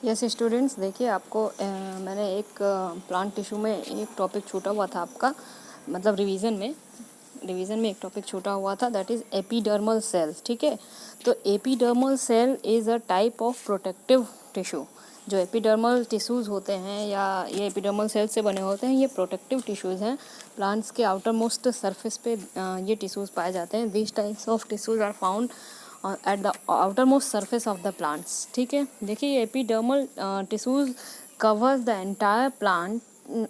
Yes students, देखिए आपको मैंने एक प्लांट टिश्यू में एक टॉपिक छूटा हुआ था आपका, मतलब रिवीजन में एक टॉपिक छूटा हुआ था, दैट इज़ एपिडर्मल सेल्स। ठीक है, तो epidermal cell is a type of protective tissue. जो एपिडर्मल टिश्यूज़ होते हैं या ये एपिडर्मल सेल्स से बने होते हैं, ये प्रोटेक्टिव टिश्यूज़ हैं। प्लांट्स के आउटर मोस्ट सरफेस पे ये टिश्यूज़ पाए जाते हैं। This types of tissues are found at the outermost surface of the plants. ठीक है, देखिए ये epidermal tissues covers the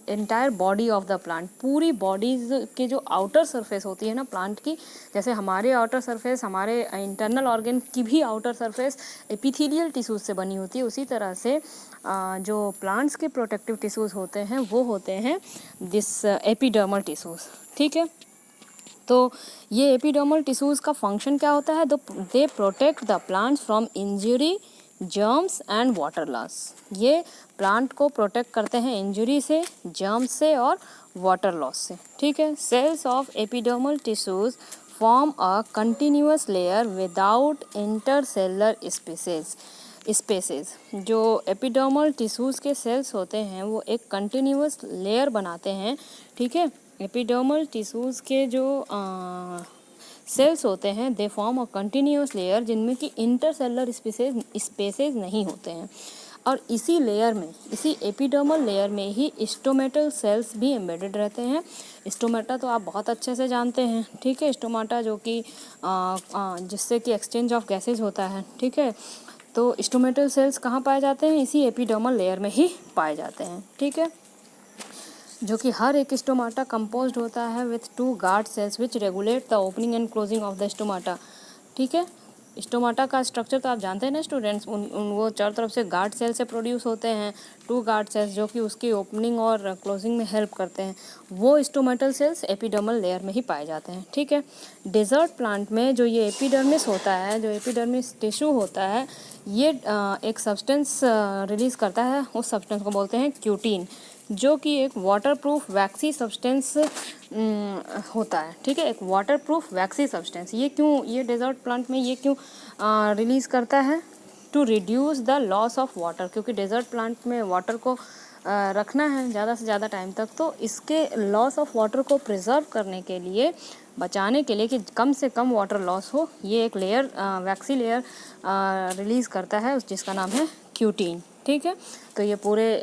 entire body of the plant. पूरी बॉडीज के जो आउटर सरफेस होती है ना प्लांट की, जैसे हमारे आउटर सरफेस, हमारे इंटरनल ऑर्गन की भी आउटर सरफेस एपिथेलियल टिश्यूज से बनी होती है, उसी तरह से जो प्लांट्स के प्रोटेक्टिव टिश्यूज होते हैं वो होते हैं दिस एपिडर्मल टिश्यूज। ठीक है, तो ये एपिडर्मल टिश्यूज़ का फंक्शन क्या होता है? They protect the plants from injury, germs and water loss. ये प्लांट को प्रोटेक्ट करते हैं इंजरी से, जर्म्स से और वाटर लॉस से। ठीक है, cells of epidermal tissues form a continuous layer without intercellular spaces. जो एपिडर्मल टिश्यूज़ के सेल्स होते हैं वो एक कंटिन्यूअस लेयर बनाते हैं। ठीक है, एपिडर्मल टिश्यूज़ के जो सेल्स होते हैं they form a continuous layer, जिनमें कि इंटरसेलर स्पेसेस नहीं होते हैं। और इसी लेयर में, इसी एपिडर्मल लेयर में ही स्टोमेटल सेल्स भी एम्बेडेड रहते हैं। स्टोमेटा तो आप बहुत अच्छे से जानते हैं। ठीक है, स्टोमेटा जो कि जिससे कि एक्सचेंज ऑफ गैसेज होता है। ठीक है, तो स्टोमेटल सेल्स कहाँ पाए जाते हैं? इसी एपिडर्मल लेयर में ही पाए जाते हैं। ठीक है, जो कि हर एक स्टोमाटा कंपोज्ड होता है with 2 guard cells which regulate the opening and closing of the stomata. ठीक है, स्टोमाटा का स्ट्रक्चर तो आप जानते हैं ना स्टूडेंट्स, वो चारों तरफ से गार्ड सेल से प्रोड्यूस होते हैं, 2 गार्ड सेल्स जो कि उसकी ओपनिंग और क्लोजिंग में हेल्प करते हैं। वो स्टोमेटल सेल्स एपिडर्मल लेयर में ही पाए जाते हैं। ठीक है, डेजर्ट प्लांट में जो ये एपिडर्मिस होता है, जो एपिडर्मिस टिश्यू होता है, ये एक सब्सटेंस रिलीज़ करता है। उस सब्सटेंस को बोलते हैं क्यूटीन, जो कि एक वाटरप्रूफ वैक्सी सब्सटेंस होता है। ठीक है, एक वाटरप्रूफ वैक्सी सब्सटेंस। ये क्यों, ये डेजर्ट प्लांट में ये क्यों रिलीज़ करता है? To reduce the loss of water, क्योंकि डेजर्ट प्लांट में वाटर को रखना है ज़्यादा से ज़्यादा टाइम तक, तो इसके लॉस ऑफ वाटर को प्रिजर्व करने के लिए, बचाने के लिए कि कम से कम वाटर लॉस हो, ये एक लेयर, वैक्सी लेयर रिलीज़ करता है जिसका नाम है क्यूटीन। ठीक है, तो ये पूरे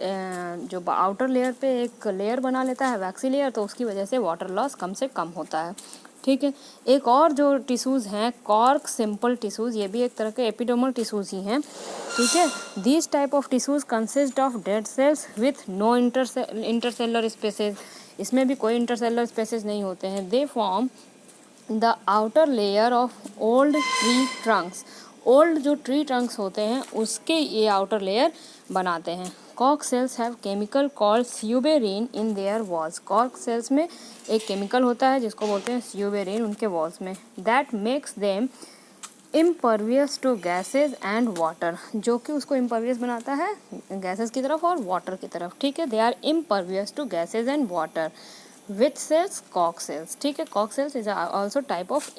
जो आउटर लेयर पे एक लेयर बना लेता है, वैक्सी लेयर, तो उसकी वजह से वाटर लॉस कम से कम होता है। ठीक है, एक और जो टिश्यूज़ हैं कॉर्क सिंपल टिश्यूज़, ये भी एक तरह के एपिडर्मल टिश्यूज़ ही हैं। ठीक है, this type of tissues consist of dead cells with no intercellular spaces. इसमें भी कोई इंटरसेलर स्पेसेस नहीं होते हैं। They form the outer layer of old tree trunks. Old जो ट्री ट्रंक्स होते हैं उसके ये आउटर लेयर बनाते हैं। Cork cells have chemical called suberin in their walls. Cork cells में एक केमिकल होता है जिसको बोलते हैं स्यूबेरिन उनके वॉल्स में, that makes them impervious to gases and water, जो कि उसको इम्परवियस बनाता है गैसेज की तरफ और वाटर की तरफ। ठीक है, they are impervious to gases and water. Which cells? Cork cells. ठीक है, cork cells is also type of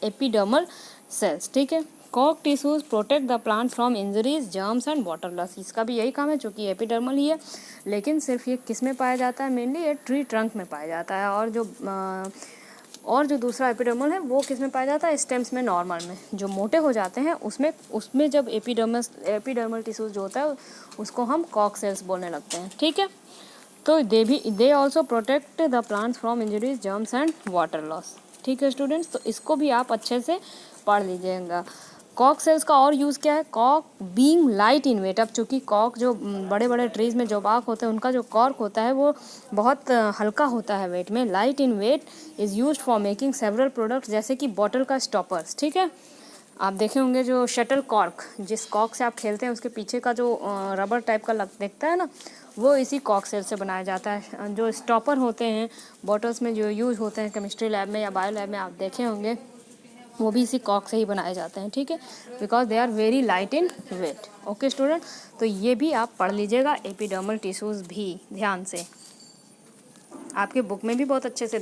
epidermal cells. ठीक है, cork tissues protect the plant from injuries, germs and water loss. इसका भी यही काम है, जो कि एपिडर्मल ही है, लेकिन सिर्फ ये किस में पाया जाता है? मेनली ये ट्री ट्रंक में पाया जाता है। और जो दूसरा एपिडर्मल है वो किस में पाया जाता है? स्टेम्स में, नॉर्मल में। जो मोटे हो जाते हैं उसमें जब एपिडर्मल टिश्यूज जो होता है उसको हम कॉर्क सेल्स बोलने लगते हैं। ठीक है, तो they also protect the plants from injuries, germs and water loss. ठीक है स्टूडेंट्स, तो इसको भी आप अच्छे से पढ़ लीजिएगा। कॉर्क सेल्स का और यूज़ क्या है? Cork being light in weight. अब चूँकि कॉर्क जो बड़े बड़े ट्रीज़ में जो बाग होते हैं उनका जो कॉर्क होता है वो बहुत हल्का होता है वेट में। Light in weight is used for making several products, जैसे कि बॉटल का स्टॉपर्स। ठीक है, आप देखे होंगे जो शटल कॉर्क, जिस कॉर्क से आप खेलते हैं उसके पीछे का जो रबर टाइप का दिखता है ना, वो इसी कॉर्क सेल से बनाया जाता है। जो स्टॉपर होते हैं बॉटल्स में जो यूज़ होते हैं केमिस्ट्री लैब में या बायो लैब में, आप देखे होंगे वो भी इसी कॉर्क से ही बनाए जाते हैं। ठीक है, because they are very light in weight. Okay student, तो ये भी आप पढ़ लीजिएगा, एपिडर्मल टिश्यूज़ भी ध्यान से, आपके बुक में भी बहुत अच्छे से